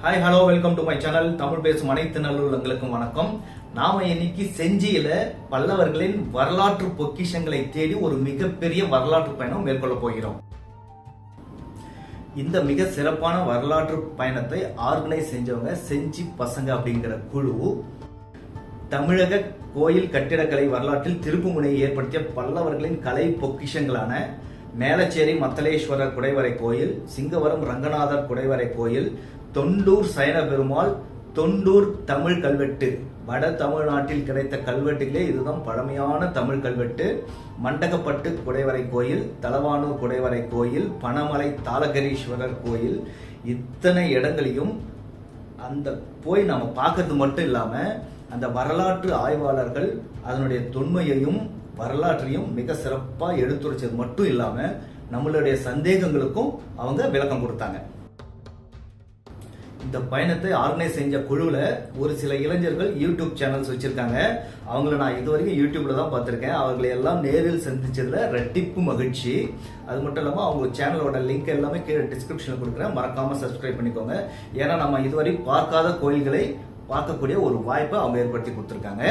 Hi hello welcome to my channel. Tamil பேசும் அனைத்து நல்லுள்ளங்களுக்கும் வணக்கம். நாம இன்னைக்கு செஞ்சியில பல்லவர்களின் வரலாற்று பொக்கிஷங்களை தேடி ஒரு மிகப்பெரிய வரலாற்று பயணம் மேற்கொள்ள போகிறோம். இந்த மிக சிறப்பான வரலாற்று பயணத்தை ஆர்கனைஸ் செஞ்சவங்க செஞ்சி பசங்க அப்படிங்கிற குழு தமிழக கோயில் கட்டிடக்கலை வரலாற்றில் திருப்புமுனையை ஏற்படுத்திய பல்லவர்களின் கலை பொக்கிஷங்களான மேலச்சேரி மத்தலேஸ்வரர் குடைவரை கோயில், சிங்கவரம் ரங்கநாதர் குடைவரை கோயில், தொண்டூர் சயன பெருமாள், தொண்டூர் தமிழ் கல்வெட்டு, வட தமிழ்நாட்டில் கிடைத்த கல்வெட்டுகளே இதுதான் பழமையான தமிழ் கல்வெட்டு, மண்டகப்பட்டு குடைவரை கோயில், தலவானூர் குடைவரை கோயில், பனமலை தாளகரீஸ்வரர் கோயில், இத்தனை இடங்களையும் அந்த போய் நம்ம பார்க்கறது மட்டும் இல்லாம அந்த வரலாற்று ஆய்வாளர்கள் அதனுடைய தொன்மையையும் வரலாற்றையும் மிக சிறப்பா எடுத்துரைச்சது மட்டும் இல்லாம நம்மளுடைய சந்தேகங்களுக்கும் அவங்க விளக்கம் கொடுத்தாங்க. இந்த பயணத்தை ஆர்கனைஸ் செஞ்ச குழுவில் ஒரு சில இளைஞர்கள் யூடியூப் சேனல்ஸ் வச்சிருக்காங்க. அவங்கள நான் இதுவரைக்கும் யூடியூப்ல தான் பார்த்துருக்கேன். அவர்களை எல்லாம் நேரில் சந்திச்சதுல ரெட்டிப்பு மகிழ்ச்சி. அது மட்டும் இல்லாமல் அவங்க சேனலோட லிங்க் எல்லாமே கீழே டிஸ்கிரிப்ஷனில் கொடுக்குறேன், மறக்காம சப்ஸ்கிரைப் பண்ணிக்கோங்க. ஏன்னா நம்ம இதுவரை பார்க்காத கோயில்களை பார்க்கக்கூடிய ஒரு வாய்ப்பை அவங்க ஏற்படுத்தி கொடுத்துருக்காங்க.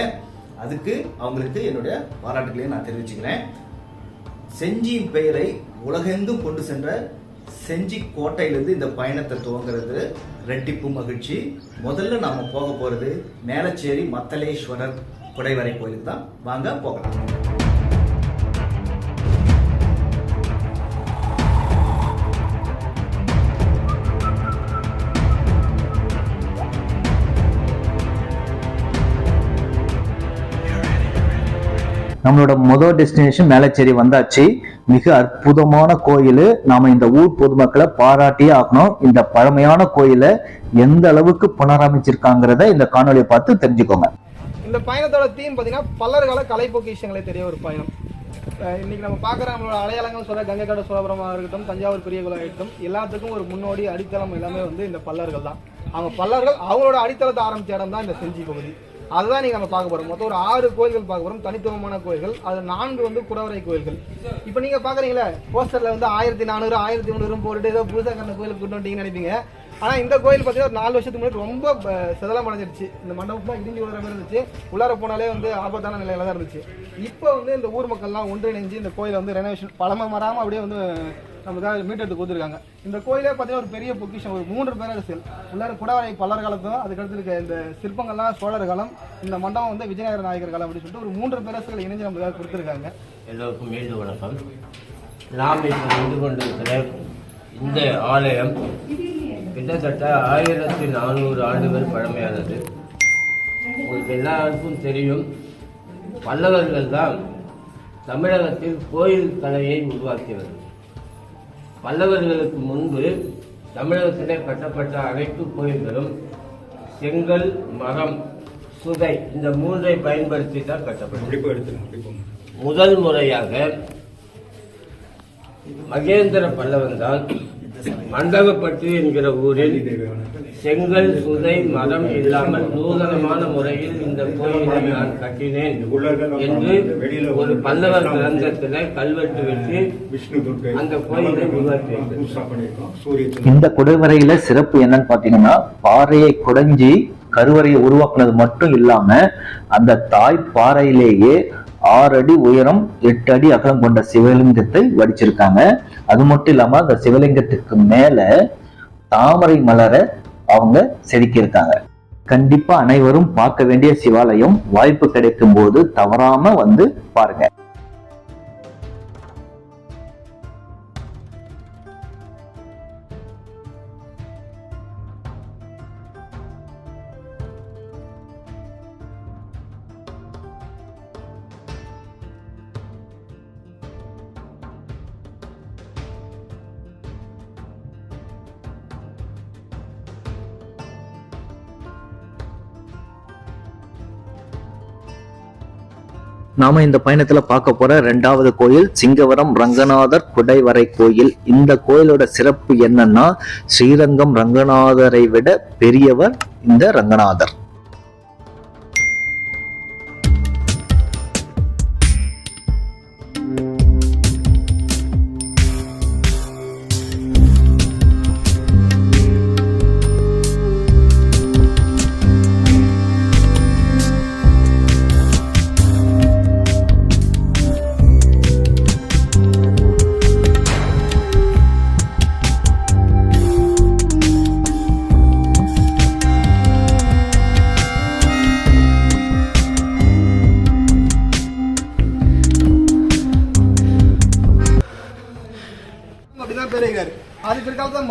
அதுக்கு அவங்களுக்கு என்னுடைய பாராட்டுகளையும் நான் தெரிவிச்சுக்கிறேன். செஞ்சியின் பெயரை உலகெங்கும் கொண்டு சென்ற செஞ்சி கோட்டையிலிருந்து இந்த பயணத்தை துவங்குறது ரெட்டிப்பு மகிழ்ச்சி. முதல்ல நாம போக போறது மேலச்சேரி மத்தலேஸ்வரர் குடைவரை கோயிலுக்கு தான். வாங்க போகலாம். நம்மளோட முதல் டெஸ்டினேஷன் மேலச்சேரி வந்தாச்சு. மிக அற்புதமான கோயில். நாம இந்த ஊர் பொதுமக்களை பாராட்டியே ஆகணும். இந்த பழமையான கோயிலை எந்த அளவுக்கு புனரமைச்சிருக்காங்கிறத இந்த காணொலியை பார்த்து தெரிஞ்சுக்கோங்க. இந்த பயணத்தோட தீம் பார்த்தீங்கன்னா பல்லர்கால கலை பொக்கிஷங்களை தெரிய ஒரு பயணம். இன்னைக்கு நம்ம பார்க்குற நம்மளோட அடையாளங்கள் சொல்ல கங்கைகொண்ட சோழபுரமாக இருக்கட்டும், தஞ்சாவூர் பெரிய கோயிலாக இருக்கட்டும், எல்லாத்துக்கும் ஒரு முன்னோடி அடித்தளம் எல்லாமே வந்து இந்த பல்லர்கள் தான். அவங்க பல்லர்கள் அவங்களோட அடித்தளத்தை ஆரம்பிச்ச இடம் தான் இந்த செஞ்சி பகுதி. அதுதான் நீங்க நம்ம பார்க்க போறோம். மொத்தம் ஒரு 6 கோயில்கள் பார்க்க போறோம், தனித்துவமான கோயில்கள். அது 4 வந்து குடவரை கோயில்கள். இப்ப நீங்க பாக்குறீங்களா போஸ்டர்ல வந்து 1400 1300 போட்டுட்டு ஏதோ புதுசா கண்ட கோயிலுக்கு கூட்டு வந்துட்டீங்கன்னு நினைப்பீங்க. ஆனா இந்த கோயில் பார்த்தீங்கன்னா ஒரு 4 வருஷத்துக்கு முன்னாடி ரொம்ப சிதலம் அடைஞ்சிருச்சு. இந்த மண்டபம் இடிஞ்சு விழுற மாதிரி இருந்துச்சு. உள்ளார போனாலே வந்து ஆபத்தான நிலையில தான் இருந்துச்சு. இப்போ வந்து இந்த ஊர் மக்கள்லாம் ஒன்றிணைஞ்சு இந்த கோயிலை வந்து ரெனோவேஷன் பழமை மாறாம அப்படியே வந்து நமக்கு மீட்டெடுத்து கொடுத்துருக்காங்க. இந்த கோயிலே பார்த்தீங்கன்னா ஒரு பெரிய பொக்கிஷம். ஒரு 3 பேரரசியல் உள்ளார குடவரை பல்லர் காலத்தும், அதுக்கடுத்து இருக்க இந்த சிற்பங்கள்லாம் சோழர் காலம், இந்த மண்டபம் வந்து விஜயநகர நாயகர் காலம் அப்படின்னு சொல்லிட்டு ஒரு 3 பேரரசுகள் இணைஞ்சு நமக்கு கொடுத்துருக்காங்க. எல்லோருக்கும் மீண்டும் வணக்கம். நாம் இப்போ நின்று கொண்டிருக்கிற இந்த ஆலயம் கிட்டத்தட்ட 1400 ஆண்டுகள் பழமையானது. உங்களுக்கு எல்லாருக்கும் தெரியும், பல்லவர்கள் தான் தமிழகத்தில் கோயில் கலையை உருவாக்கியவர்கள். பல்லவர்களுக்கு முன்பு தமிழகத்திலே கட்டப்பட்ட அனைத்து கோயில்களும் செங்கல், மரம், சுதை இந்த 3ஐ பயன்படுத்தி தான் கட்டப்பட்டது. முதல் முறையாக மகேந்திர பல்லவன் தான் மண்டகப்பட்டு என்கிற ஊரில் செங்கல், சுதை, மரம் இல்லாமல் நூதனமான முறையில் இந்த கோயிலை நான் கட்டினேன் என்று ஒரு பல்லவர் கிரந்தத்தில் கல்வெட்டு வச்சு அந்த கோயிலை உருவாக்கியிருக்கிறார். இந்த குடைவரையில சிறப்பு என்னன்னு பாத்தீங்கன்னா, பாறையை குடைஞ்சி கருவறையை உருவாக்குனது மட்டும் இல்லாம அந்த தாய் பாறையிலேயே 6 அடி உயரம் 8 அடி அகலம் கொண்ட சிவலிங்கத்தை வடிச்சிருக்காங்க. அது மட்டும் இல்லாம அந்த சிவலிங்கத்துக்கு மேல தாமரை மலரை அவங்க செதுக்கியிருக்காங்க. கண்டிப்பா அனைவரும் பார்க்க வேண்டிய சிவாலயம். வாய்ப்பு கிடைக்கும் போது தவறாம வந்து பாருங்க. நாம இந்த பயணத்துல பார்க்க போற 2வது கோயில் சிங்கவரம் ரங்கநாதர் குடைவரை கோயில். இந்த கோயிலோட சிறப்பு என்னன்னா, ஸ்ரீரங்கம் ரங்கநாதரை விட பெரியவர் இந்த ரங்கநாதர்.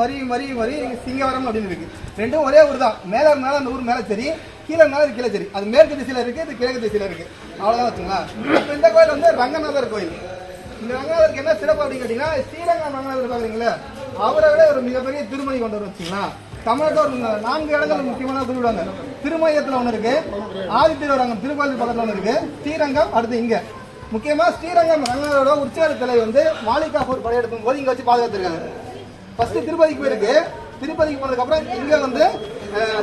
மறி சிங்கவரம் அப்படின்னு இருக்கு. ரெண்டும் ஒரே ஊர் தான். மேல அந்த ஊர் மேல சரி, கீழே கீழே சரி. அது மேற்கு திசையில இருக்கு, இது கிழக்கு திசையில இருக்கு. அவ்வளவுதான் வச்சுங்களா. இப்போ இந்த கோயில் வந்து ரங்கநாதர் கோயில். இந்த ரங்கநாதருக்கு என்ன சிறப்பு அப்படின்னு கேட்டீங்கன்னா, ஸ்ரீரங்கம் ரங்கநாதர் பாக்குறீங்களா, அவரை விட ஒரு மிகப்பெரிய திருமணி கொண்டவர் வச்சுங்களா. தமிழகத்தில் ஒரு 4 இடங்கள் முக்கியமான குறிப்பிடுவாங்க. திருமயத்தில் ஒன்று இருக்கு, ஆதித்திருவரங்கம் திருக்கோயில் பக்கத்தில் ஒன்று இருக்கு, ஸ்ரீரங்கம் அடுத்து இங்க. முக்கியமா ஸ்ரீரங்கம் ரங்கநாதரோட உற்சவர் சிலை வந்து மாலிகாபூர் படையெடுக்கும் போது இங்க வச்சு பாதுகாத்திருக்காங்க. ஃபர்ஸ்ட் திருப்பதிக்கு போயிருக்கு, திருப்பதிக்கு போனதுக்கு அப்புறம் இங்க வந்து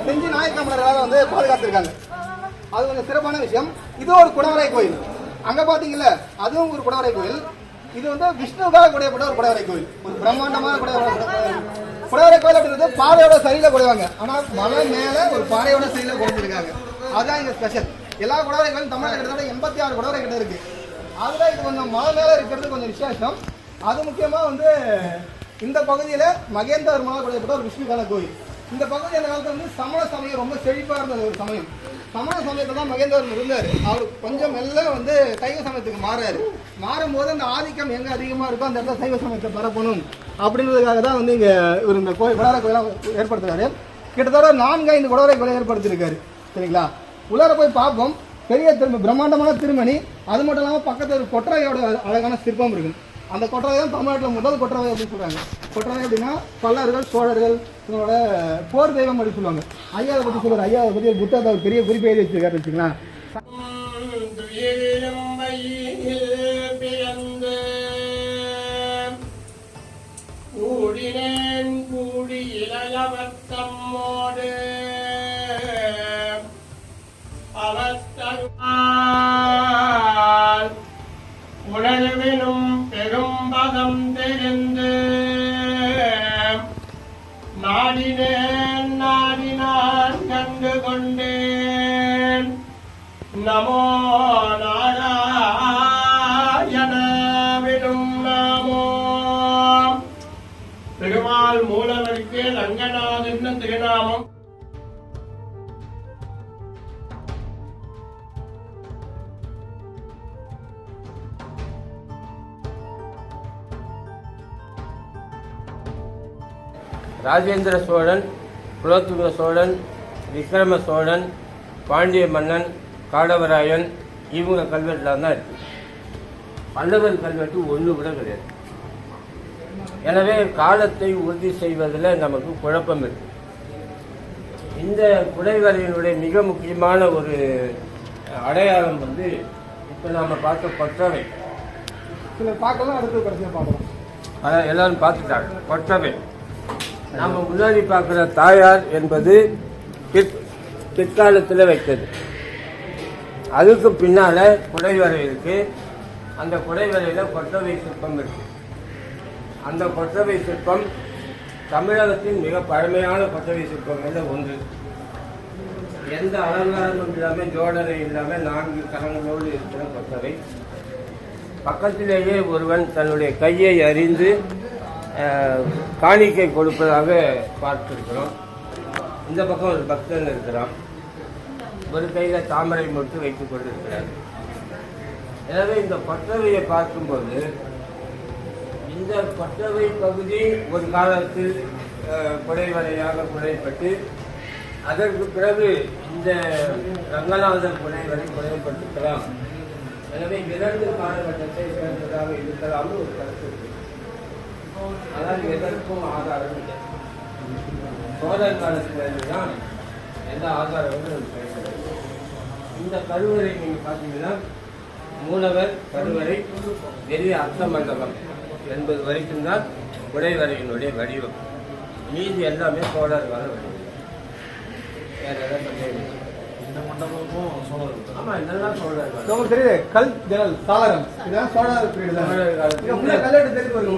செஞ்சி நாயக்கமலராக வந்து பாதுகாத்திருக்காங்க. அது கொஞ்சம் சிறப்பான விஷயம். இது ஒரு குடவரை கோயில். அங்க பாத்தீங்கல்ல, அதுவும் ஒரு குடவரை கோயில். இது வந்து விஷ்ணுக்காக குடையப்பட்ட ஒரு குடவரை கோயில், ஒரு பிரம்மாண்டமான குடவரை கோயில் அப்படின்றது பாறையோட சரியில குடைவாங்க. ஆனா மலை மேல ஒரு பாறையோட சரியில குடைஞ்சிருக்காங்க. அதுதான் இங்க ஸ்பெஷல். எல்லா குடவரை கோயிலும் தமிழ்நாடு 86 குடவரை கிட்ட இருக்கு. அதுல இது கொஞ்சம் மலை மேல இருக்கிறது கொஞ்சம் விசேஷம். அது முக்கியமா வந்து இந்த பகுதியில மகேந்திரவர்மனால் குடையப்பட்ட ஒரு விஷ்ணுக்கான கோயில். இந்த பகுதி அந்த காலத்துல வந்து சமண சமயம் ரொம்ப செழிப்பா இருந்தது ஒரு சமயம். சமண சமயத்துல தான் மகேந்திரவர்மன் இருந்தாரு. அவர் கொஞ்சம் மெல்ல வந்து சைவ சமயத்துக்கு மாறும்போது அந்த ஆதிக்கம் எங்க அதிகமா இருக்கோ அந்த இடத்துல சைவ சமயத்தை பரப்பணும் அப்படின்றதுக்காக தான் வந்து இங்க இவர் இந்த குடவரை கோயிலாம் ஏற்படுத்துறாரு. கிட்டத்தட்ட 4-5 குடவரை கோயிலை ஏற்படுத்தியிருக்காரு. சரிங்களா. உள்ளார போய் பார்ப்போம். பெரிய பிரம்மாண்டமான திருமணி. அது மட்டும் இல்லாமல் பக்கத்தில் ஒரு கொற்றவையோட அழகான சிற்பம் இருக்கு. அந்த கொற்றவை தான் தமிழ்நாட்டில் முதல் கொற்றவை அப்படின்னு சொல்றாங்க. கொற்றவை அப்படின்னா பல்லர்கள் சோழர்கள் இதோட போர் தெய்வம் அப்படின்னு சொல்லுவாங்க. ஐயாவை பற்றி சொல்லுவார். ஐயாவை பற்றி ஒரு புத்தகத்தை ஒரு பெரிய குறிப்பை எழுதி வச்சிருக்காரு வச்சுக்கலாம். கூடி இளையவர்த்தம்மோடு உணர்வினும் பெரும்பதம் தெரிந்து நாடினான் கண்டு கொண்டேன். நமோ நாராயணவினும் நாமோ. பெருமாள் மூலவருக்கு ரங்கநாதன் திருநாமம். ராஜேந்திர சோழன், குலோத்துங்க சோழன், விக்ரம சோழன், பாண்டிய மன்னன், காடவராயன் இவங்க கல்வெட்டுலாம் தான் இருக்கு. பல்லவர் கல்வெட்டு ஒன்று கூட கிடையாது. எனவே காலத்தை உறுதி செய்வதில் நமக்கு குழப்பம் இருக்கு. இந்த குடைவரையினுடைய மிக முக்கியமான ஒரு அடையாளம் வந்து இப்போ நாம் பார்த்த கொற்றவை. பார்க்கலாம், அடுத்து கடைசியாக பார்க்கலாம். அதான் எல்லாரும் பார்த்துட்டாங்க. கொற்றவை நம்ம முன்னாடி பார்க்குற தாயார் என்பது பிற்காலத்தில் வைத்தது. அதுக்கு பின்னால குடைவரை இருக்கு. அந்த குடைவரையில கொற்றவை சிற்பம் இருக்கு. அந்த கொற்றவை சிற்பம் தமிழகத்தின் மிக பழமையான கொற்றவை சிற்பங்கள்ல ஒன்று. எந்த அலங்காரமும் இல்லாமல் ஜோடனை இல்லாமல் 4 கரங்களோடு இருக்கிற கொற்றவை. பக்கத்திலேயே ஒருவன் தன்னுடைய கையை அறிந்து காணிக்கை கொடுப்பதாக பார்த்திருக்கிறோம். இந்த பக்கம் ஒரு பக்தன் இருக்கிறான். ஒரு கையில தாமரை மட்டும் வைத்துக் கொண்டிருக்கிறார். எனவே இந்த கொற்றவையை பார்க்கும்போது இந்த கொற்றவை பகுதி ஒரு காலத்தில் குடைவரையாக குடைப்பட்டு அதற்கு பிறகு இந்த ரங்கநாதர் குடைவரை குடைப்பட்டிருக்கலாம். எனவே 2 காலகட்டத்தை சேர்ந்ததாக இருக்கலாம்னு ஒரு கருத்து இருக்கு. அதாவது எதற்கும் ஆதாரம் இல்லை. சோழர் காலத்திலிருந்து தான் எந்த ஆதாரங்களும் கிடைக்கிறது. இந்த கருவறை நீங்க பார்த்தீங்கன்னா மூலவர் கருவறை பெரிய அர்த்த மண்டபம் என்பது வரைக்கும் தான் குடைவரையினுடைய வடிவம். மீதி எல்லாமே சோழர் கால வடிவம். வேற ஏதாவது சந்தேகம்? இந்த மண்டபமும் சோழர். ஆமா, இதெல்லாம் சோழர் காலம். உங்களுக்கு தெரியுது கல் ஜன்னல் சாளரம் இதெல்லாம் சோழர் பீரியட் தான். கல்வெட்டு தெரிஞ்சு வருது.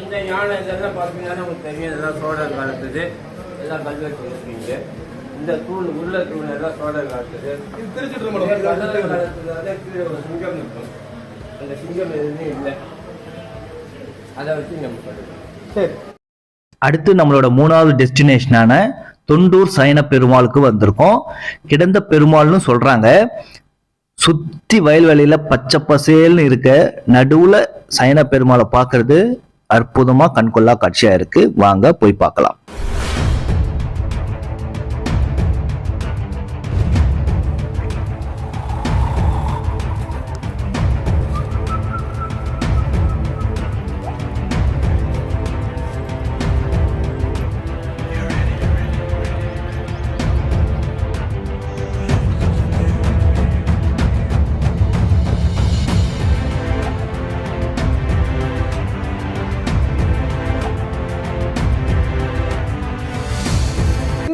இந்த யானை இதெல்லாம் பார்த்தீங்கன்னா உங்களுக்கு தெரியும். இதெல்லாம் சோழர் காலத்துது. எல்லாம் கல்வெட்டு இருக்கீங்க. இந்த தூண் உள்ள தூண் எல்லாம் சோழர் காலத்துது. கீழே ஒரு சிங்கம் இருக்கும். அந்த சிங்கம் எதுவுமே இல்லை. அதை வச்சு நம்ம சரி. அடுத்து நம்மளோட 3வது டெஸ்டினேஷனான தொண்டூர் சைன பெருமாளுக்கு வந்திருக்கோம். கிடந்த பெருமாள்னு சொல்றாங்க. சுத்தி வயல்வெளியில பச்சை பசேல்னு இருக்க நடுவுல சைன பெருமாளை பார்க்கறது அற்புதமா கண்கொள்ளா காட்சியா இருக்கு. வாங்க போய் பார்க்கலாம்.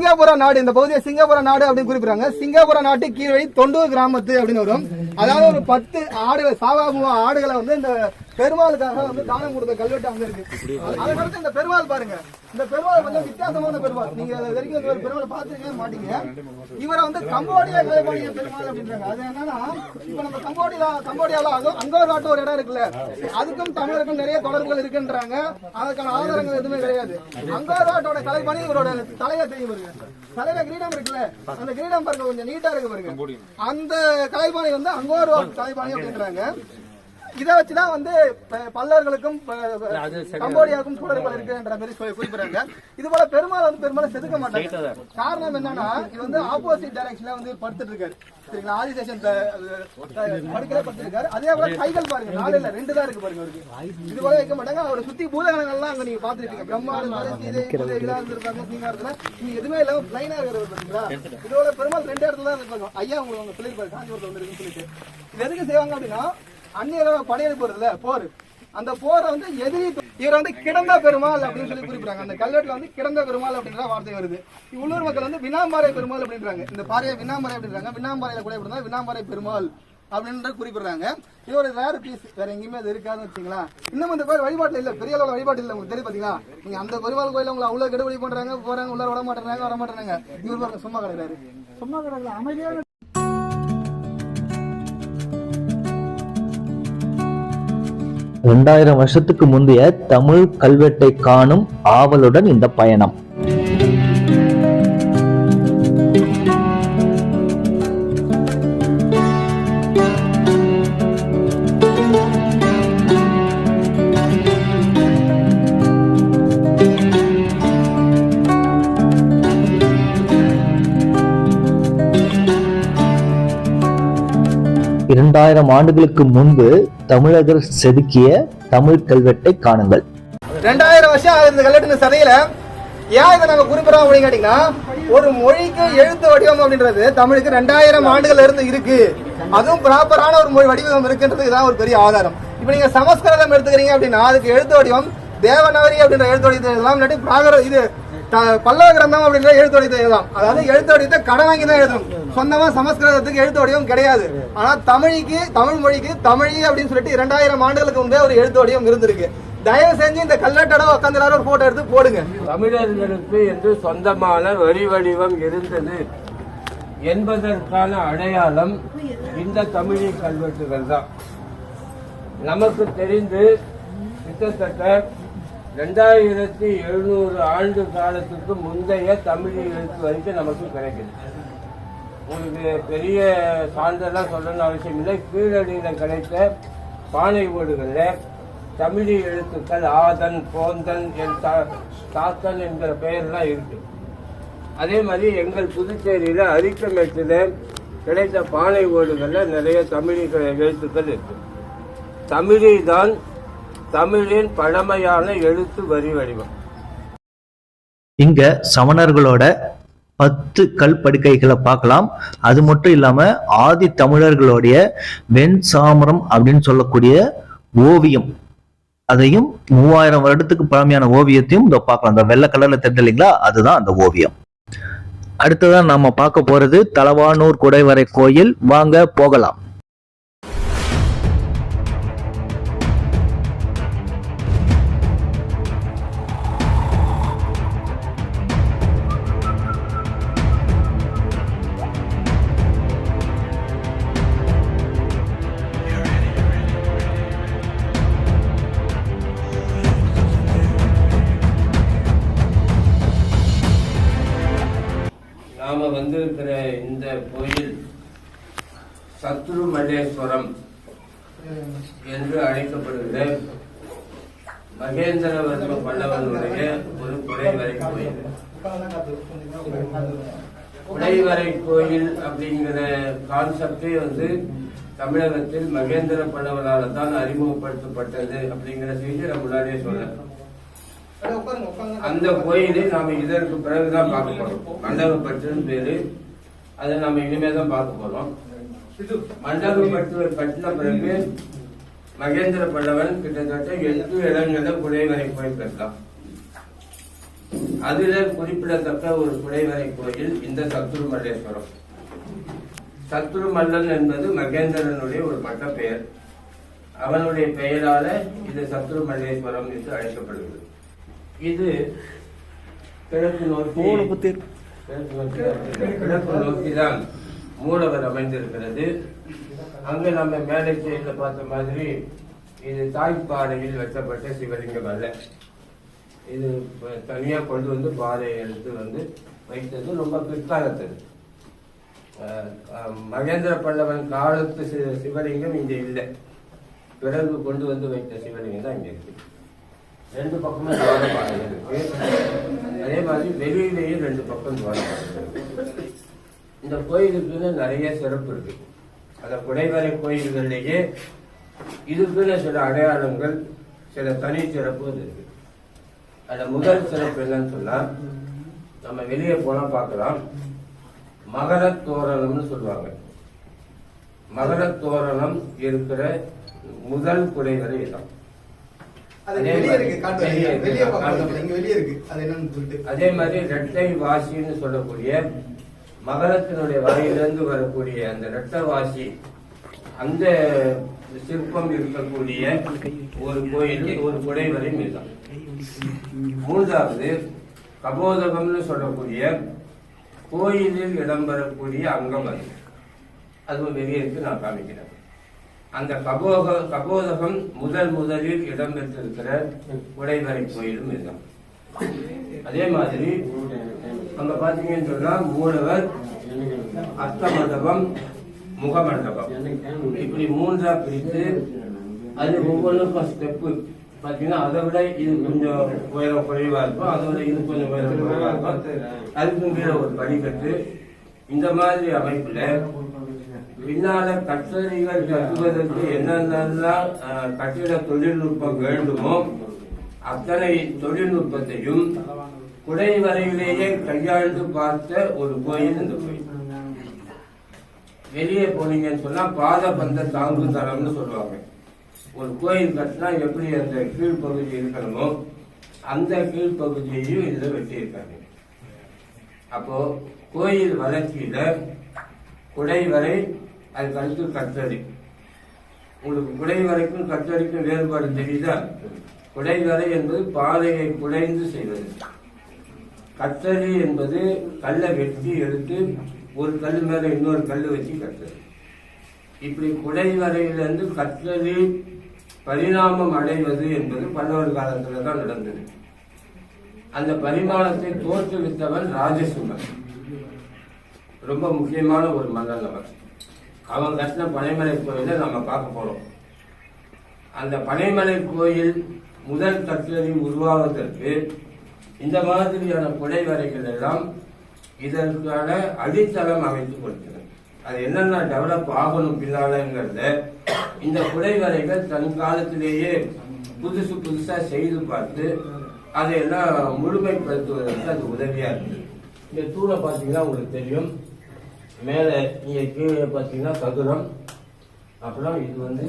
சிங்கப்பூர நாடு, இந்த பகுதியை சிங்கப்பூர நாடு அப்படின்னு குறிப்பிடுறாங்க. சிங்கப்பூர நாட்டு கீழே தொண்டூர் கிராமத்து அப்படின்னு வரும். அதாவது ஒரு 10 ஆடுகள், சாவாபுவா ஆடுகளை வந்து இந்த பெருமாளுக்காக வந்து தானம் கொடுத்த கல்வெட்டு அங்க இருக்கு. அதுக்கடுத்து இந்த பெருமாள் பாருங்க, இந்த பெருமாள் கொஞ்சம் வித்தியாசமான பெருமாள். நீங்க வரைக்கும் இந்த பெருமாளை பார்த்துருக்கவே மாட்டீங்க. இவரை வந்து கம்போடியா கலைப்பாணிய பெருமாள் அப்படின்றாங்க. அது என்னன்னா, இப்ப நம்ம கம்போடியால அங்கோர் நாட்டு ஒரு இடம் இருக்குல்ல, அதுக்கும் தமிழருக்கும் நிறைய தொடர்புகள் இருக்குன்றாங்க. அதுக்கான ஆதாரங்கள் எதுவுமே கிடையாது. அங்கோர் நாட்டோட கலைப்பாணி இவரோட தலையை தெரியும் பாருங்க, தலையில கிரீடம் இருக்குல்ல, அந்த கிரீடம் பாருங்க கொஞ்சம் நீட்டா இருக்கு பாருங்க. அந்த கலைப்பாணி வந்து அங்கோர் கலைப்பாணி அப்படின்றாங்க. இதை வச்சுதான் வந்து பல்லர்களுக்கும் கம்போடியாவுக்கும் சூழல்கள் இருக்குன்ற மாதிரி குறிப்பிடுறாங்க. இது போல பெருமாள் செதுக்க மாட்டாங்க. காரணம் என்னன்னா, இது வந்து ஆப்போசிட் டைரக்ஷன்ல வந்து படுத்துட்டு இருக்காரு. சரிங்களா, ஆதிசேஷன் படுக்கல படுத்திருக்காரு. அதே போல கைகள் பாருங்க, 4 இல்ல 2 தான் இருக்கு பாருங்க அவருக்கு. இது போல வைக்க மாட்டாங்க. அவரை சுத்தி பூதகணங்கள்லாம் அங்க நீங்க பாத்துருக்கீங்க. பிரம்மாண்டம் இருப்பாங்க, நீங்க எதுவுமே இல்லாம பிளைனா இருக்கிறது பாத்தீங்களா. இதோட பெருமாள் 2 இடத்துல தான் இருப்பாங்க. ஐயா உங்களுக்கு சொல்லிருப்பாரு, காஞ்சிபுரத்துல வந்து இருக்குன்னு சொல்லிட்டு. இது எதுக்கு செய்வாங்க அப்படின்னா, அந்நியரோட படையெடுப்பு வருதுல போர், அந்த போரை வந்து எதிரி இவர் வந்து கிடந்த பெருமாள் அப்படின்னு சொல்லி குறிப்பிடுறாங்க. அந்த கல்வெட்டுல வந்து கிடந்த பெருமாள் அப்படின்ற வார்த்தை வருது. உள்ளூர் மக்கள் வந்து வினாம்பாறை பெருமாள் அப்படின்றாங்க. இந்த பாறையை வினாம்பாறை அப்படின்றாங்க. வினாம்பாறையில கூட எப்படி வினாம்பாறை பெருமாள் அப்படின்ற குறிப்பிடுறாங்க. இது ஒரு வேற பீஸ், வேற எங்கேயுமே அது இருக்காதுன்னு வச்சுங்களா. இன்னும் இந்த கோயில் வழிபாட்டுல இல்ல, பெரிய அளவுல வழிபாட்டு இல்ல. உங்களுக்கு தெரியும் பாத்தீங்களா, நீங்க அந்த பெருமாள் கோயில உங்களை அவ்வளவு கெடுபடி பண்றாங்க, போறாங்க, உள்ள வர மாட்டேறாங்க. இவர் சும்மா கிடையாது, சும்மா கிடையாது, அமைதியான 2000 வருஷத்துக்கு முந்தைய தமிழ் கல்வெட்டை காணும் ஆவலுடன் இந்த பயணம். இரண்டாயிரம் ஆண்டுகளுக்கு முன்பு தமிழர்கள் செதுக்கிய தமிழ் கல்வெட்டை காணுங்கள். 2000 வருஷம் ஆகுது இந்த கல்வெட்டு சதையில. ஏன் இதை நாங்க குறிப்பிடறோம் அப்படின்னு கேட்டீங்கன்னா, ஒரு மொழிக்கு எழுத்து வடிவம் அப்படின்றது தமிழுக்கு 2000 ஆண்டுகள் இருந்து இருக்கு. அதுவும் ப்ராப்பரான ஒரு மொழி வடிவம் இருக்குன்றது இதான் ஒரு பெரிய ஆதாரம். இப்ப நீங்க சமஸ்கிருதம் எடுத்துக்கிறீங்க அப்படின்னா, அதுக்கு எழுத்து வடிவம் தேவநாகரி அப்படின்ற எழுத்து வடிவத்தை எழுதலாம், இல்லாட்டி பிராகர இது பல்லவ கிரந்தம் அப்படின்ற எழுத்து வடிவத்தை எழுதலாம். அதாவது எழுத்து வடிவத்தை கடன் வாங்கி தான் எழுதணும். சொந்தமா சமஸ்கிருதத்துக்கு எழுத்து வடிவம் கிடையாது. ஆனா தமிழ் மொழிக்கு தமிழி அப்படின்னு சொல்லிட்டு 2000 ஆண்டுகளுக்கு முன்பே ஒரு எழுத்து வடிவம் இருந்திருக்கு. தயவு செஞ்சு இந்த கல்வெட்டோட உட்காந்து ஒரு போட்டோ எடுத்து போடுங்க. தமிழர்களுக்கு என்று சொந்தமான வரி வடிவம் இருந்தது என்பதற்கான அடையாளம் இந்த தமிழி கல்வெட்டுகள் தான். நமக்கு தெரிந்து கிட்டத்தட்ட 2700 ஆண்டு காலத்துக்கு முந்தைய தமிழ் எழுத்து வரைக்கும் நமக்கு கிடைக்குது. உங்களுக்கு பெரிய சான்றெல்லாம் சொல்லணும்னு அவசியம் இல்லை. கீழடியில் கிடைத்த பானை ஓடுகளில் தமிழ் எழுத்துக்கள் ஆதன், போந்தன், தாத்தன் என்கிற பெயர்லாம் இருக்கு. அதே மாதிரி எங்கள் புதுச்சேரியில் அரிக்கமேட்டில் கிடைத்த பானை ஓடுகளில் நிறைய தமிழ் எழுத்துக்கள் இருக்கு. தமிழி தான் தமிழின் பழமையான எழுத்து வரி வடிவம். இங்க சமணர்களோட 10 கல் படுக்கைகளை பார்க்கலாம். அது மட்டும் இல்லாம ஆதி தமிழர்களுடைய வெண் சாமரம் அப்படின்னு சொல்லக்கூடிய ஓவியம், அதையும் 3000 வருடத்துக்கு பழமையான ஓவியத்தையும் இதை பார்க்கலாம். அந்த வெள்ளை கலர்ல தெரிஞ்சு இல்லைங்களா, அதுதான் அந்த ஓவியம். அடுத்ததான் நாம பார்க்க போறது தலவானூர் குடைவரை கோயில். வாங்க போகலாம். நாம வந்திருக்கிற இந்த கோயில் சத்ருமல்லேஸ்வரம் என்று அழைக்கப்படுகிற மகேந்திரவர்ம பல்லவனுடைய ஒரு குடைவரை கோயில். குடைவரை கோயில் அப்படிங்கிற கான்செப்டே வந்து தமிழகத்தில் மகேந்திர பல்லவனால தான் அறிமுகப்படுத்தப்பட்டது அப்படிங்கிற செய்தி நான் முன்னாடியே சொன்னேன். அந்த கோயிலை நாம இதற்கு பிறகுதான் பார்க்க போறோம். மண்டபப்பட்டுன்னு பேரு, அதை நாம இனிமே தான் பார்க்க போறோம். மண்டபப்பட்டு கட்டின பிறகு மகேந்திர பல்லவன் கிட்டத்தட்ட 8 இடங்கள குடைவரை கோயில் கட்டலாம். அதுல குறிப்பிடத்தக்க ஒரு குடைவரை கோயில் இந்த சத்துருமல்லேஸ்வரம். சத்துருமல்லன் என்பது மகேந்திரனுடைய ஒரு பட்ட பெயர். அவனுடைய பெயரால இது சத்துருமல்லேஸ்வரம் என்று அழைக்கப்படுகிறது. இது கிழக்கு நோக்கிதான் மூலவர் அமைந்திருக்கிறது. அங்கு நம்ம மேலை சைடுல பார்த்த மாதிரி இது தாய்ப்பாறையில் வெட்டப்பட்ட சிவலிங்கம் அல்ல. இது தனியா கொண்டு வந்து பாறையை எடுத்து வந்து வைத்தது ரொம்ப பிற்காலத்தது. மகேந்திர பல்லவன் காலத்து சிவலிங்கம் இங்க இல்லை. பிறகு கொண்டு வந்து வைத்த சிவலிங்கம் தான் இங்க இருக்கு. 2 பக்கமும் துவாரபாதைகள் இருக்கு. அதே மாதிரி வெளியிலேயே 2 பக்கம் துவாரபாதைகள் இருக்கு. இந்த கோயிலுக்குன்னு நிறைய சிறப்பு இருக்கு. அந்த குடைவரை கோயில்களிலேயே இதுக்குன்னு சில அடையாளங்கள், சில தனி சிறப்பு இருக்கு. அந்த முதல் சிறப்பு என்னன்னு சொன்னா, நம்ம வெளியே போனா பார்க்கலாம், மகர தோரணம்னு சொல்லுவாங்க. மகர தோரணம் இருக்கிற முதல் குடைவரை இடம். அதே மாதிரி இரட்டை வாசின்னு சொல்லக்கூடிய மகரத்தினுடைய வரையிலிருந்து வரக்கூடிய அந்த இரட்டை வாசி, அந்த சிற்பம் இருக்கக்கூடிய ஒரு கோயில், ஒரு குடைவரை மீதான். மூன்றாவது கபோதகம்னு சொல்லக்கூடிய கோயிலில் இடம்பெறக்கூடிய அங்கம் அது. அதுவும் வெளியே இருக்கு, நான் காமிக்கிறேன். அந்த கபோதகம் முதலில் இடம்பெற்றிருக்கிற குடைவரை கோயிலும் இதுதான். அதே மாதிரி அங்க பாத்தீங்கன்னு சொன்னா மூலவர், அர்த்த மண்டபம், முகமண்டபம், இப்படி 3ஆ பிரித்து அது ஒவ்வொன்றுக்கும் ஸ்டெப்பு பாத்தீங்கன்னா அதை விட இது கொஞ்சம் உயரம் குறைவா இருக்கும், அதை விட இது கொஞ்சம் உயரம் குறைவா இருக்கும். அதுக்கும் கீழே ஒரு படிக்கட்டு. இந்த மாதிரி அமைப்புல பின்னால கட்டளைகள் கட்டுவதற்கு என்னென்னலாம் கட்டிட தொழில்நுட்பம் வேண்டுமோ அத்தனை தொழில்நுட்பத்தையும் குடைவரையிலேயே கையாண்டு பார்த்த ஒரு கோயில் இந்த கோயில். வெளியே போனீங்கன்னு சொன்னா பாதபந்த தாங்கு தளம்னு சொல்லுவாங்க. ஒரு கோயில் கட்டினா எப்படி அந்த கீழ்ப்பகுதி இருக்கணுமோ அந்த கீழ்ப்பகுதியையும் இதுல வெட்டியிருக்காங்க. அப்போ கோயில் வளர்ச்சியில குடைவரை, அதுக்கு அடுத்து கற்றடி. உங்களுக்கு குடைவரைக்கும் கற்றடிக்கும் வேறுபாடு தெரியுதா? குடைவரை என்பது பாறையை குடைந்து செய்வது. கற்றடி என்பது கல்லை வெட்டி எடுத்து ஒரு கல் மேல இன்னொரு கல் வச்சு கட்டுறது. இப்படி குடைவரையிலிருந்து கற்றடி பரிணாமம் அடைவது என்பது பல்லவர் காலத்துல தான் நடந்தது. அந்த பரிமாணத்தை தோற்றுவித்தவன் ராஜசிம்மன். ரொம்ப முக்கியமான ஒரு மன்னன் அவர். அவன் கட்டின பனைமலை கோயிலை நம்ம பார்க்க போறோம். அந்த பனைமலை கோயில் முதல் கற்றடி உருவாவதற்கு இந்த மாதிரியான குடைவரைகள் எல்லாம் இதற்கான அடித்தளம் அமைத்து கொடுத்தது. அது என்னென்ன டெவலப் ஆகணும் பின்னாலங்கிறத இந்த குடைவரைகள் தன் காலத்திலேயே புதுசா செய்து பார்த்து அதையெல்லாம் முழுமைப்படுத்துவதற்கு அது உதவியா இருக்குது. இந்த தூளை பார்த்தீங்கன்னா உங்களுக்கு தெரியும், மேலே இங்கே கீழே பார்த்தீங்கன்னா சதுரம், அப்புறம் இது வந்து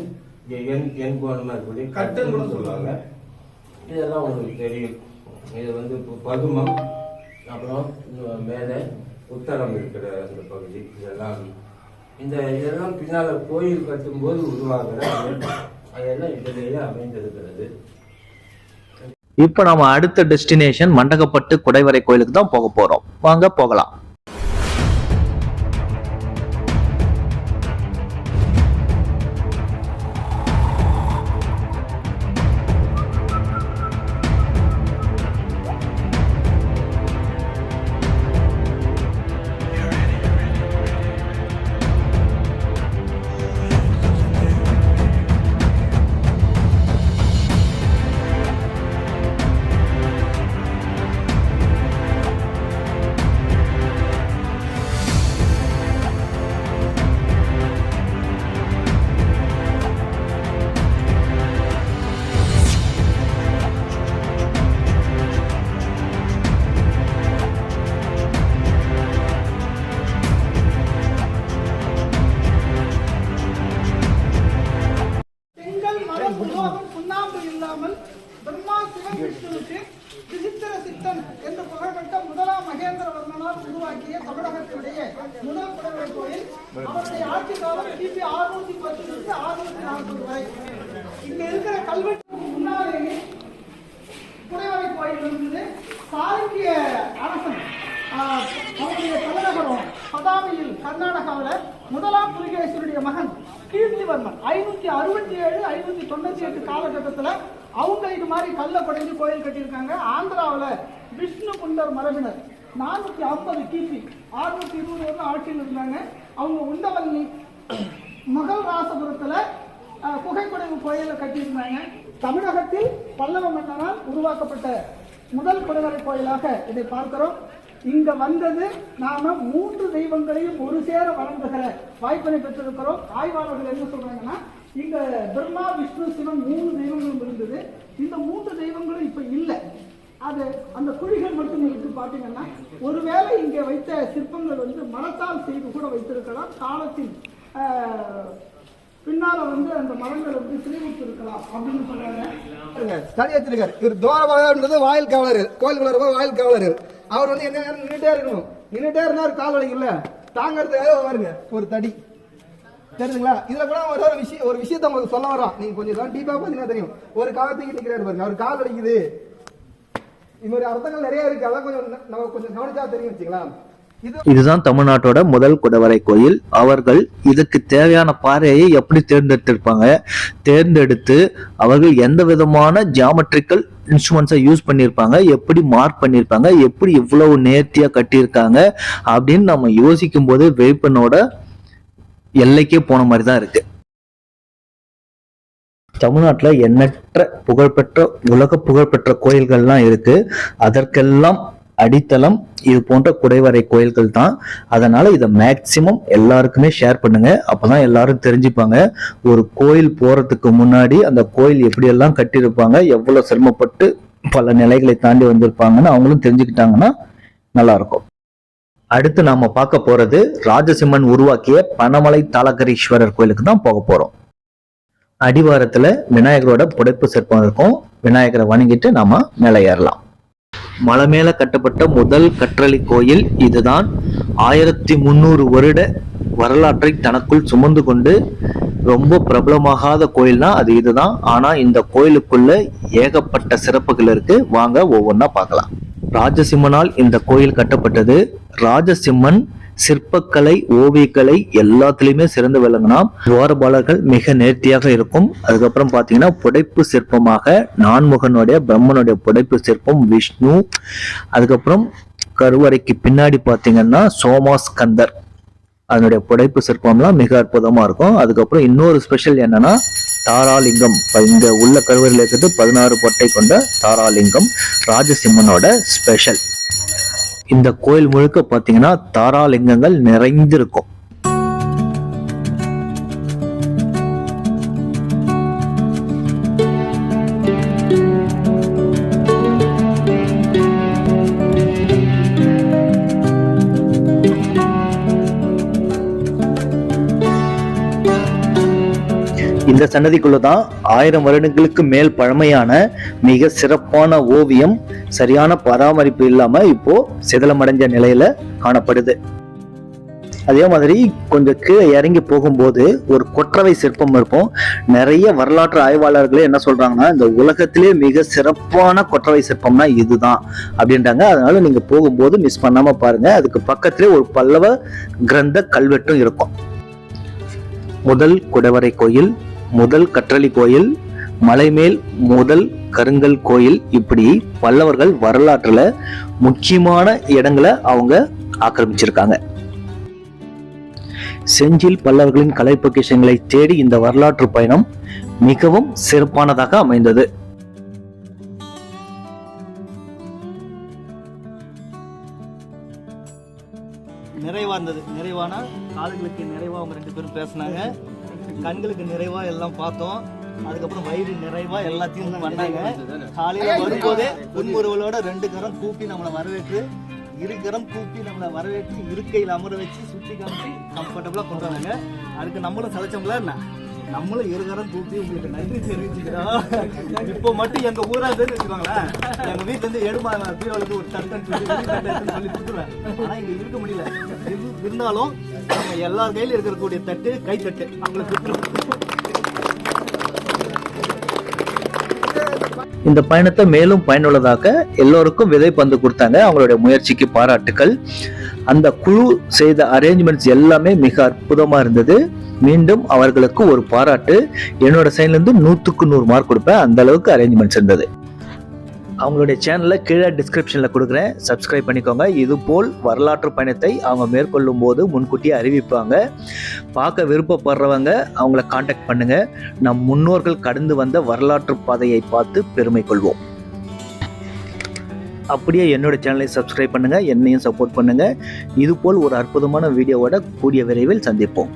என் கோணமா இருக்கக்கூடிய கட்டுன்னு சொல்லுவாங்க. இதெல்லாம் உங்களுக்கு தெரியும். இது வந்து பதுமம், அப்புறம் மேலே உத்தரம் இருக்கிற அந்த பகுதி, இதெல்லாம் பின்னால கோயில் கட்டும்போது உருவாகிற அதெல்லாம் இதிலேயே அமைந்திருக்கிறது. இப்ப நாம அடுத்த டெஸ்டினேஷன் மண்டகப்பட்டு குடைவரை கோயிலுக்கு தான் போக போறோம். வாங்க போகலாம். இருக்கக்கூடிய தமிழகத்தினுடைய முதல் குடைவரை கோயில். அவருடைய ஆட்சி காலம் கிபி 610 இருந்து 640 வரை. இங்க இருக்கிற கல்வெட்டுக்கு முன்னாலேயே குடைவரை கோயில் இருந்தது. சாளுக்கிய அரசன் அவருடைய தலைநகரம் பதாமியில் கர்நாடகாவில் முதலாம் புலிகேசனுடைய மகன் கீர்த்திவர்மன் 567 598 காலகட்டத்தில் அவங்க இது மாதிரி கல்லை குடைஞ்சு கோயில் கட்டியிருக்காங்க. ஆந்திராவில் விஷ்ணு குண்டர் மரபினர் 450 கிபி 620 வருடம் ஆட்சியில் இருந்தாங்க. அவங்க உண்டவல்லி மகள் ராசபுரத்தில் புகைக்குடைவு கோயிலை கட்டியிருந்தாங்க. தமிழகத்தில் பல்லவ மன்னனால் உருவாக்கப்பட்ட முதல் குடைவரை கோயிலாக இதை பார்க்கிறோம். இங்க வந்தது நாம 3 தெய்வங்களையும் ஒரு சேர வழங்குகிற வாய்ப்பினை பெற்றிருக்கிறோம். ஆய்வாளர்கள் என்ன சொல்றாங்கன்னா, இங்க பிரம்மா விஷ்ணு சிவன் 3 தெய்வங்களும் இருந்தது. இந்த 3 தெய்வங்களும் இப்ப இல்லை. அது அந்த குழிகள் மட்டும் இருக்கு. பாத்தீங்கன்னா ஒருவேளை இங்க வைத்த சிற்பங்கள் மரத்தால் செய்து கூட வைத்திருக்கலாம். காலத்தில் பின்னால அந்த மரங்கள் சிறைவிட்டு இருக்கலாம் அப்படின்னு சொல்றாங்க. தனி வச்சிருக்காரு. இவர் துவாரபாலன்றது வாயில் காவலர், கோயிலுக்குள்ள வாயில் காவலர். அவர் என்ன நேரம் நின்றுட்டே இருக்கணும். நின்றுட்டே இருந்தா ஒரு கால் வலிக்கு இல்ல தாங்கிறதுக்காக பாருங்க ஒரு தடி தெரியுதுங்களா. இதுல கூட ஒரு விஷயத்த உங்களுக்கு சொல்ல வரோம். நீங்க கொஞ்சம் டீப்பா பாத்தீங்கன்னா தெரியும். ஒரு காலத்துக்கு நிக்கிறாரு பாருங்க, அவர் கால் வலிக்குது. இது மாதிரி அர்த்தங்கள் நிறைய இருக்கு. அதான் கொஞ்சம் நம்ம கொஞ்சம் கவனிச்சா தெரியும் வச்சுங்களா. இதுதான் தமிழ்நாட்டோட முதல் குடைவரை கோயில். அவர்கள் இதுக்கு தேவையான பாறையை எப்படி தேர்ந்தெடுத்திருப்பாங்க, தேர்ந்தெடுத்து அவர்கள் எந்த விதமான ஜியாமெட்ரிக்கல் இன்ஸ்ட்ருமெண்ட்ஸை யூஸ் பண்ணியிருப்பாங்க, எப்படி மார்க் பண்ணியிருப்பாங்க, எப்படி இவ்வளவு நேர்த்தியா கட்டியிருக்காங்க அப்படின்னு நம்ம யோசிக்கும் போது வேப்பனோட எல்லைக்கே போன மாதிரி தான் இருக்கு. தமிழ்நாட்டில் எண்ணற்ற புகழ்பெற்ற உலக புகழ்பெற்ற கோயில்கள்லாம் இருக்கு. அதற்கெல்லாம் அடித்தளம் இது போன்ற குடைவரை கோயில்கள் தான். அதனால இதை மேக்சிமம் எல்லாருக்குமே ஷேர் பண்ணுங்க. அப்பதான் எல்லாரும் தெரிஞ்சுப்பாங்க. ஒரு கோயில் போறதுக்கு முன்னாடி அந்த கோயில் எப்படி எல்லாம் கட்டியிருப்பாங்க, எவ்வளவு சிரமப்பட்டு பல நிலைகளை தாண்டி வந்திருப்பாங்கன்னு அவங்களும் தெரிஞ்சுக்கிட்டாங்கன்னா நல்லா இருக்கும். அடுத்து நாம பார்க்க போறது ராஜசிம்மன் உருவாக்கிய பனமலை தாளகரீஸ்வரர் கோயிலுக்கு தான் போக போறோம். அடிவாரத்துல விநாயகரோட புடைப்பு சிற்பம் இருக்கும். விநாயகரை வணங்கிட்டு நாம மேலே ஏறலாம். மலை மேல கட்டப்பட்ட முதல் கற்றளி கோயில் இதுதான். 1300 வருட வரலாற்றை தனக்குள் சுமந்து கொண்டு ரொம்ப பிரபலமாகாத கோயில்னா அது இதுதான். ஆனா இந்த கோயிலுக்குள்ள ஏகப்பட்ட சிறப்புகள் இருக்கு. வாங்க ஒவ்வொன்றா பார்க்கலாம். ராஜசிம்மனால் இந்த கோயில் கட்டப்பட்டது. ராஜசிம்மன் சிற்பக்கலை, ஓவியக்கலை எல்லாத்துலயுமே சிறந்து விளங்கினா. துவாரபாலர்கள் மிக நேர்த்தியாக இருக்கும். அதுக்கப்புறம் பாத்தீங்கன்னா புடைப்பு சிற்பமாக நான்முகனுடைய பிரம்மனுடைய புடைப்பு சிற்பம் விஷ்ணு. அதுக்கப்புறம் கருவறைக்கு பின்னாடி பாத்தீங்கன்னா சோமாஸ்கந்தர் அதனுடைய புடைப்பு சிற்பம்லாம் மிக அற்புதமா இருக்கும். அதுக்கப்புறம் இன்னொரு ஸ்பெஷல் என்னன்னா தாராலிங்கம். இங்க உள்ள கருவறையில் இருக்கிறது 16 பொட்டை கொண்ட தாராலிங்கம் ராஜசிம்மனோட ஸ்பெஷல். இந்த கோயில் முழுக்க பாத்தீங்கன்னா தாராலிங்கங்கள் நிறைந்திருக்கும். இந்த சன்னதிக்குள்ளதான் 1000 வருடங்களுக்கு மேல் பழமையான மிக சிறப்பான ஓவியம் சரியான பராமரிப்பு இல்லாம இப்போ சிதலமடைஞ்ச நிலையில காணப்படுது. அதே மாதிரி கொஞ்சம் கீழே இறங்கி போகும்போது ஒரு கொற்றவை சிற்பம் இருக்கும். நிறைய வரலாற்று ஆய்வாளர்களே என்ன சொல்றாங்கன்னா, இந்த உலகத்திலே மிக சிறப்பான கொற்றவை சிற்பம்னா இதுதான் அப்படின்றாங்க. அதனால நீங்க போகும்போது மிஸ் பண்ணாம பாருங்க. அதுக்கு பக்கத்திலே ஒரு பல்லவ கிரந்த கல்வெட்டும் இருக்கும். முதல் குடைவரை கோயில், முதல் கற்றளி கோயில், மலைமேல் முதல் கருங்கல் கோயில், இப்படி பல்லவர்கள் வரலாற்றுல முக்கியமான இடங்களை அவங்க ஆக்கிரமிச்சிருக்காங்க. செஞ்சில் பல்லவர்களின் கலை பொக்கிஷங்களை தேடி இந்த வரலாற்று பயணம் மிகவும் சிறப்பானதாக அமைந்தது. நிறைவான காதுகளுக்கு நிறைவா அவங்க 2 பேரும் பேசினாங்க. கண்களுக்கு நிறைவா எல்லாம் பார்த்தோம். அதுக்கப்புறம் வயிறு நிறைவா எல்லாத்தையும் பண்ணாங்க. காலையில வரும்போதே புன்முறுவலோட 2 கரம் கூப்பி நம்மளை வரவேற்று, 2 கரம் கூப்பி நம்மளை வரவேற்று இருக்கையில் அமர வச்சு சுற்றி காமிச்சு கம்ஃபர்டபுளா கொண்டு வந்தாங்க. அதுக்கு நம்மளும் சலைச்சோம்ல என்ன நம்மளும் இருகாரம் கூப்பி உங்களுக்கு நன்றி தெரிவிச்சுக்கிறோம். இப்போ மட்டும் எங்க ஊரா இருந்து வச்சுக்கோங்களேன், எங்க வீட்டுல இருந்து எடுமா பீரோலுக்கு ஒரு தட்டுன்னு சொல்லி கொடுத்துருவேன். ஆனா இங்க இருக்க முடியல. இருந்தாலும் நம்ம எல்லார் கையில இருக்கக்கூடிய தட்டு கைத்தட்டு அவங்களுக்கு. இந்த பயணத்தை மேலும் பயனுள்ளதாக்க எல்லோருக்கும் விதை பந்து கொடுத்தாங்க. அவங்களுடைய முயற்சிக்கு பாராட்டுக்கள். அந்த குழு செய்த அரேஞ்ச்மெண்ட்ஸ் எல்லாமே மிக அற்புதமா இருந்தது. மீண்டும் அவர்களுக்கு ஒரு பாராட்டு. என்னோட சைட்ல இருந்து 100க்கு 100 மார்க் கொடுப்பேன். அந்த அளவுக்கு அரேஞ்ச்மெண்ட்ஸ் இருந்தது. அவங்களுடைய சேனலை கீழே டிஸ்கிரிப்ஷன்ல கொடுக்குறேன், சப்ஸ்கிரைப் பண்ணிக்கோங்க. இது போல் வரலாற்று பயணத்தை அவங்க மேற்கொள்ளும் போது முன்கூட்டியே அறிவிப்பாங்க. பார்க்க விருப்பப்படுறவங்க அவங்கள காண்டாக்ட் பண்ணுங்க. நம் முன்னோர்கள் கடந்து வந்த வரலாற்று பாதையை பார்த்து பெருமை கொள்வோம். அப்படியே என்னோட சேனலை சப்ஸ்கிரைப் பண்ணுங்க, என்னையும் சப்போர்ட் பண்ணுங்க. இது போல் ஒரு அற்புதமான வீடியோவோட கூடிய விரைவில் சந்திப்போம்.